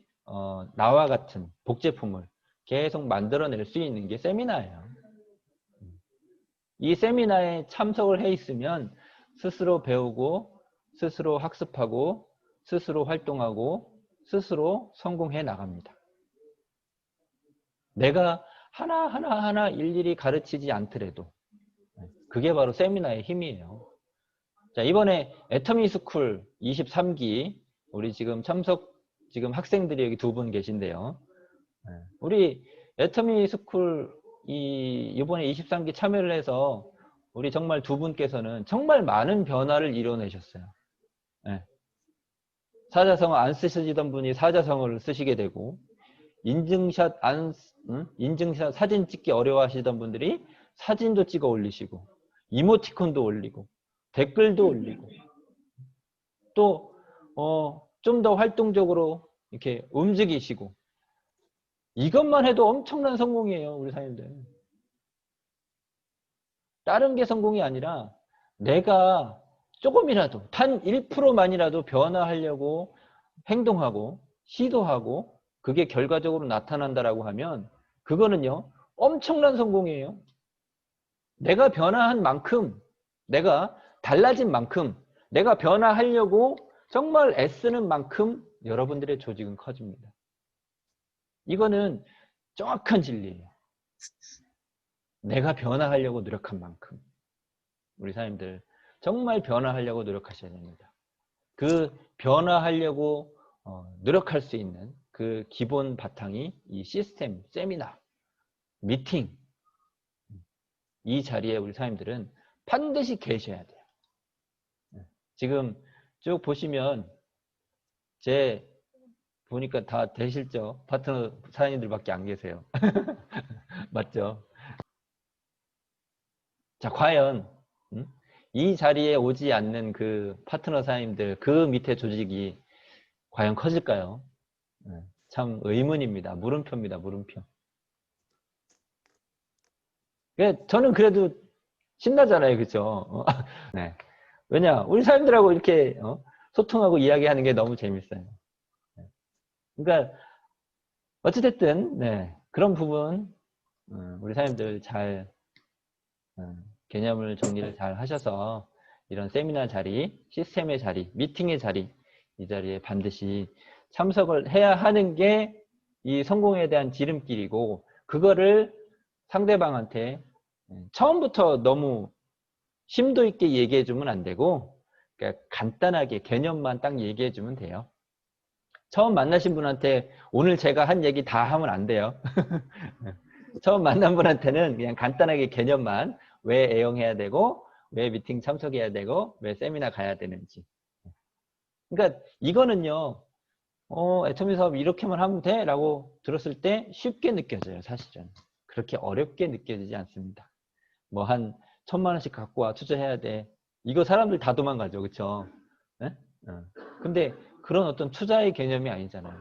나와 같은 복제품을 계속 만들어낼 수 있는 게 세미나예요. 이 세미나에 참석을 해 있으면 스스로 배우고, 스스로 학습하고, 스스로 활동하고, 스스로 성공해 나갑니다. 내가 하나하나 일일이 가르치지 않더라도 그게 바로 세미나의 힘이에요. 자, 이번에 애터미 스쿨 23기 우리 지금 지금 학생들이 여기 2분 계신데요. 우리 애터미 스쿨 이번에 23기 참여를 해서 우리 정말 2분께서는 정말 많은 변화를 이뤄내셨어요. 사자성어 안 쓰시던 분이 사자성어를 쓰시게 되고, 인증샷 사진 찍기 어려워하시던 분들이 사진도 찍어 올리시고, 이모티콘도 올리고, 댓글도 올리고, 또 좀 더 활동적으로 이렇게 움직이시고, 이것만 해도 엄청난 성공이에요, 우리 사람들. 다른 게 성공이 아니라 내가 조금이라도 단 1%만이라도 변화하려고 행동하고 시도하고 그게 결과적으로 나타난다라고 하면 그거는요 엄청난 성공이에요. 내가 변화한 만큼, 내가 달라진 만큼, 내가 변화하려고 정말 애쓰는 만큼 여러분들의 조직은 커집니다. 이거는 정확한 진리예요. 내가 변화하려고 노력한 만큼. 우리 사람들 정말 변화하려고 노력하셔야 됩니다. 그 변화하려고 노력할 수 있는 그 기본 바탕이 이 시스템, 세미나, 미팅, 이 자리에 우리 사람들은 반드시 계셔야 돼요. 지금 쭉 보시면 보니까 다 되실죠? 파트너 사장님들밖에 안 계세요. 맞죠? 자, 과연 이 자리에 오지 않는 그 파트너 사장님들, 그 밑에 조직이 과연 커질까요? 참 의문입니다. 물음표입니다. 물음표. 저는 그래도 신나잖아요. 그죠? 네. 왜냐? 우리 사람들하고 이렇게 소통하고 이야기하는 게 너무 재밌어요. 그러니까 어찌됐든 네, 그런 부분 우리 사람들 잘 개념을 정리를 잘 하셔서 이런 세미나 자리, 시스템의 자리, 미팅의 자리, 이 자리에 반드시 참석을 해야 하는 게 이 성공에 대한 지름길이고, 그거를 상대방한테 처음부터 너무 심도 있게 얘기해 주면 안 되고, 그러니까 간단하게 개념만 딱 얘기해 주면 돼요. 처음 만나신 분한테 오늘 제가 한 얘기 다 하면 안 돼요. 처음 만난 분한테는 그냥 간단하게 개념만, 왜 애용해야 되고, 왜 미팅 참석해야 되고, 왜 세미나 가야 되는지. 그러니까 이거는요, 애터미 사업 이렇게만 하면 돼? 라고 들었을 때 쉽게 느껴져요, 사실은. 그렇게 어렵게 느껴지지 않습니다. 뭐 한 1,000만 원씩 갖고 와, 투자해야 돼. 이거 사람들 다 도망가죠, 그쵸? 네? 근데 그런 어떤 투자의 개념이 아니잖아요.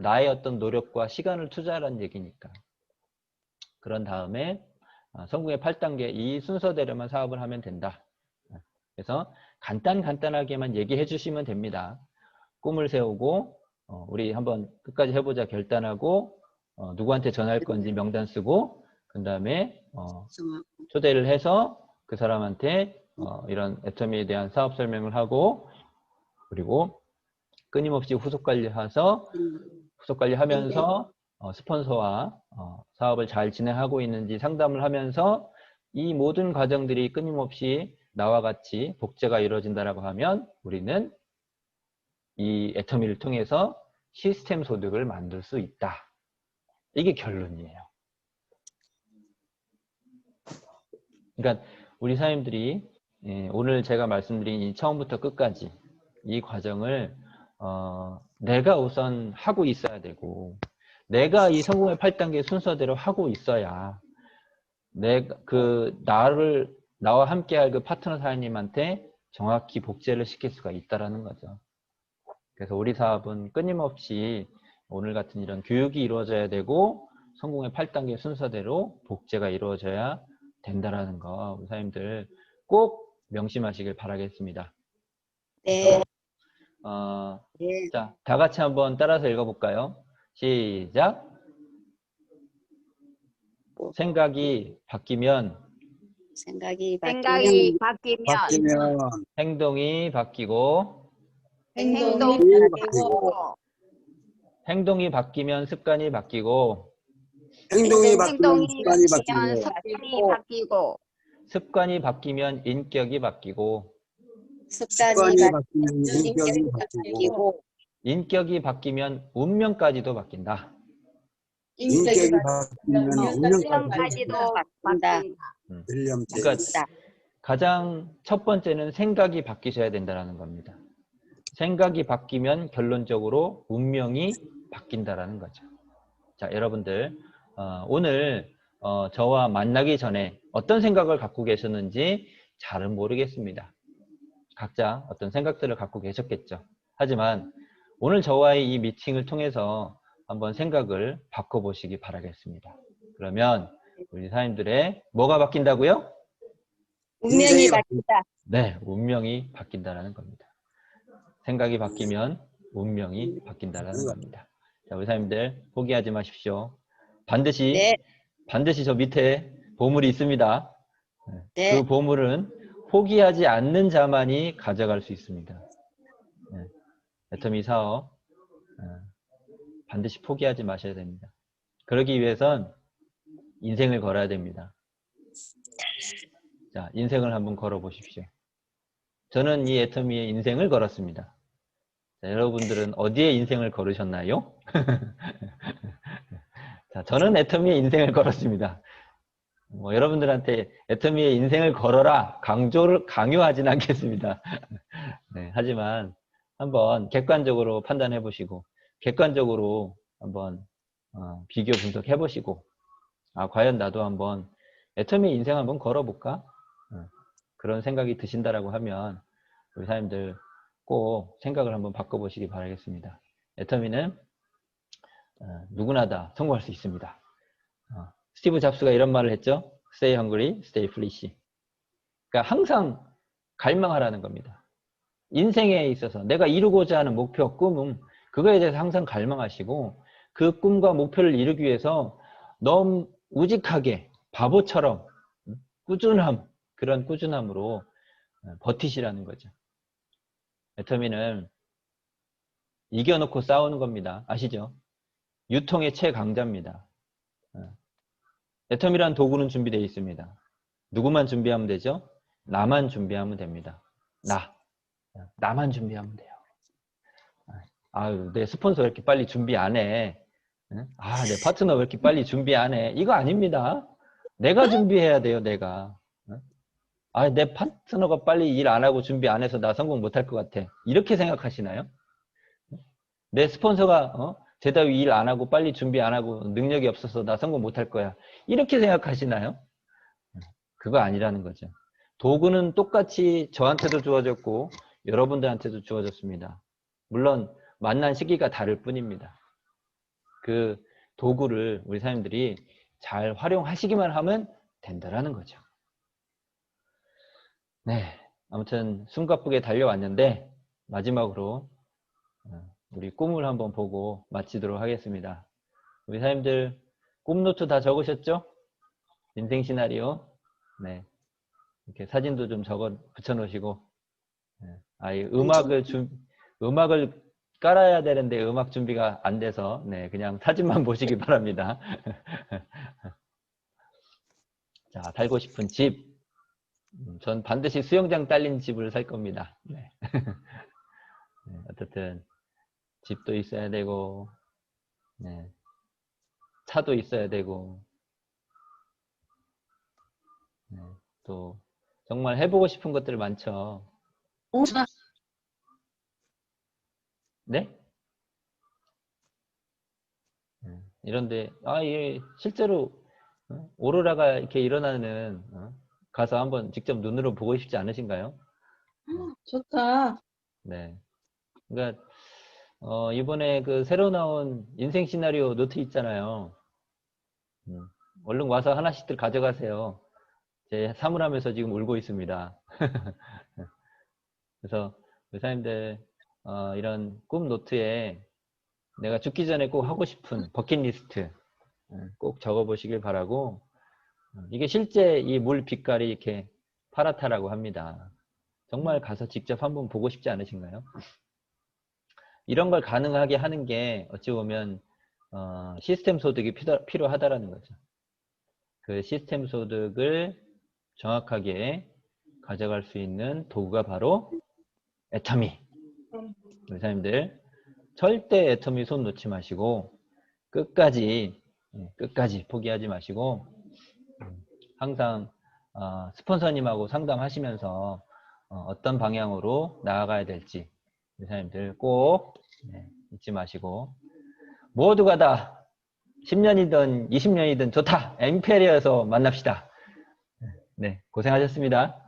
나의 어떤 노력과 시간을 투자하라는 얘기니까. 그런 다음에 성공의 8단계 이 순서대로만 사업을 하면 된다. 그래서 간단하게만 얘기해 주시면 됩니다. 꿈을 세우고 우리 한번 끝까지 해보자 결단하고 누구한테 전화할 건지 명단 쓰고 그 다음에 초대를 해서 그 사람한테 이런 애터미에 대한 사업 설명을 하고, 그리고 끊임없이 후속 관리하면서 스폰서와 사업을 잘 진행하고 있는지 상담을 하면서 이 모든 과정들이 끊임없이 나와 같이 복제가 이루어진다라고 하면 우리는 이 애터미를 통해서 시스템 소득을 만들 수 있다. 이게 결론이에요. 그러니까 우리 사장님들이 오늘 제가 말씀드린 이 처음부터 끝까지 이 과정을 내가 우선 하고 있어야 되고, 내가 이 성공의 8단계 순서대로 하고 있어야 나와 함께 할 그 파트너 사장님한테 정확히 복제를 시킬 수가 있다라는 거죠. 그래서 우리 사업은 끊임없이 오늘 같은 이런 교육이 이루어져야 되고, 성공의 8단계 순서대로 복제가 이루어져야 된다라는 거 우리 사장님들 꼭 명심하시길 바라겠습니다. 네. 네. 자, 다 같이 한번 따라서 읽어볼까요? 시작. 생각이 바뀌면 생각이 생각이 바뀌면 바뀌면 행동이 바뀌고, 행동이 바뀌고, 행동이 바뀌면 습관이 바뀌고, 행동이 바뀌면 행동이 습관이 바뀌면 바뀌고, 습관이 바뀌고, 습관이 바뀌면 인격이 바뀌고, 습관이 습관이 바뀌면 바뀌면 인격이 인격이 바뀌고, 바뀌고, 인격이 바뀌면 운명까지도 바뀐다. 인격이 바뀌면 운명까지 운명까지도 바뀐다. 바뀐다. 윌리엄 그러니까 제임스. 가장 첫 번째는 생각이 바뀌셔야 된다는 겁니다. 생각이 바뀌면 결론적으로 운명이 바뀐다라는 거죠. 자, 여러분들 오늘 저와 만나기 전에 어떤 생각을 갖고 계셨는지 잘은 모르겠습니다. 각자 어떤 생각들을 갖고 계셨겠죠. 하지만 오늘 저와의 이 미팅을 통해서 한번 생각을 바꿔보시기 바라겠습니다. 그러면 우리 사장님들의 뭐가 바뀐다고요? 운명이 인생이 바뀐다. 네, 운명이 바뀐다라는 겁니다. 생각이 바뀌면 운명이 바뀐다라는 겁니다. 자, 우리 사장님들 포기하지 마십시오. 반드시 네. 저 밑에 보물이 있습니다. 네. 그 보물은 포기하지 않는 자만이 가져갈 수 있습니다. 애터미 사업 반드시 포기하지 마셔야 됩니다. 그러기 위해선 인생을 걸어야 됩니다. 자, 인생을 한번 걸어 보십시오. 저는 이 애터미의 인생을 걸었습니다. 자, 여러분들은 어디에 인생을 걸으셨나요? 자, 저는 애터미의 인생을 걸었습니다. 여러분들한테 애터미의 인생을 걸어라 강요하진 않겠습니다. 네, 하지만 한번 객관적으로 판단해 보시고, 객관적으로 한번 비교 분석해 보시고, 과연 나도 한번 애터미의 인생 한번 걸어볼까? 그런 생각이 드신다라고 하면 우리 사람들 꼭 생각을 한번 바꿔보시기 바라겠습니다. 애터미는 누구나 다 성공할 수 있습니다. 스티브 잡스가 이런 말을 했죠. Stay hungry, stay foolish. 그러니까 항상 갈망하라는 겁니다. 인생에 있어서 내가 이루고자 하는 목표, 꿈은 그거에 대해서 항상 갈망하시고 그 꿈과 목표를 이루기 위해서 너무 우직하게 바보처럼 꾸준함, 그런 꾸준함으로 버티시라는 거죠. 애터미는 이겨놓고 싸우는 겁니다. 아시죠? 유통의 최강자입니다. 애터미란 도구는 준비되어 있습니다. 누구만 준비하면 되죠? 나만 준비하면 됩니다. 나만 준비하면 돼요. 아유, 내 스폰서 왜 이렇게 빨리 준비 안 해? 아, 내 파트너 왜 이렇게 빨리 준비 안 해? 이거 아닙니다. 내가 준비해야 돼요, 내가. 아, 내 파트너가 빨리 일 안 하고 준비 안 해서 나 성공 못 할 것 같아. 이렇게 생각하시나요? 내 스폰서가 제대로 일 안 하고 빨리 준비 안 하고 능력이 없어서 나 성공 못 할 거야. 이렇게 생각하시나요? 그거 아니라는 거죠. 도구는 똑같이 저한테도 주어졌고 여러분들한테도 주어졌습니다. 물론 만난 시기가 다를 뿐입니다. 그 도구를 우리 사람들이 잘 활용하시기만 하면 된다라는 거죠. 네, 아무튼 숨가쁘게 달려왔는데 마지막으로 우리 꿈을 한번 보고 마치도록 하겠습니다. 우리 사람들 꿈 노트 다 적으셨죠? 인생 시나리오. 네, 이렇게 사진도 좀 적어 붙여 놓으시고, 음악을 깔아야 되는데 음악 준비가 안 돼서 네, 그냥 사진만 보시기 바랍니다. 자, 살고 싶은 집. 전 반드시 수영장 딸린 집을 살 겁니다. 네. 네, 어쨌든 집도 있어야 되고, 네, 차도 있어야 되고, 네, 또 정말 해보고 싶은 것들 많죠. 네? 이런데 실제로 오로라가 이렇게 일어나는 가서 한번 직접 눈으로 보고 싶지 않으신가요? 좋다. 네. 그러니까 이번에 그 새로 나온 인생 시나리오 노트 있잖아요. 얼른 와서 하나씩들 가져가세요. 제 사물함에서 지금 울고 있습니다. 그래서 의사님들 이런 꿈 노트에 내가 죽기 전에 꼭 하고 싶은 버킷리스트 꼭 적어보시길 바라고, 이게 실제 이 물 빛깔이 이렇게 파랗다라고 합니다. 정말 가서 직접 한번 보고 싶지 않으신가요? 이런 걸 가능하게 하는 게 어찌 보면 시스템 소득이 필요하다라는 거죠. 그 시스템 소득을 정확하게 가져갈 수 있는 도구가 바로 애터미. 의사님들 절대 애터미 손 놓지 마시고 끝까지 포기하지 마시고 항상 스폰서님하고 상담하시면서 어떤 방향으로 나아가야 될지 의사님들 꼭 잊지 마시고, 모두가 다 10년이든 20년이든 좋다. 엠페리어에서 만납시다. 네, 고생하셨습니다.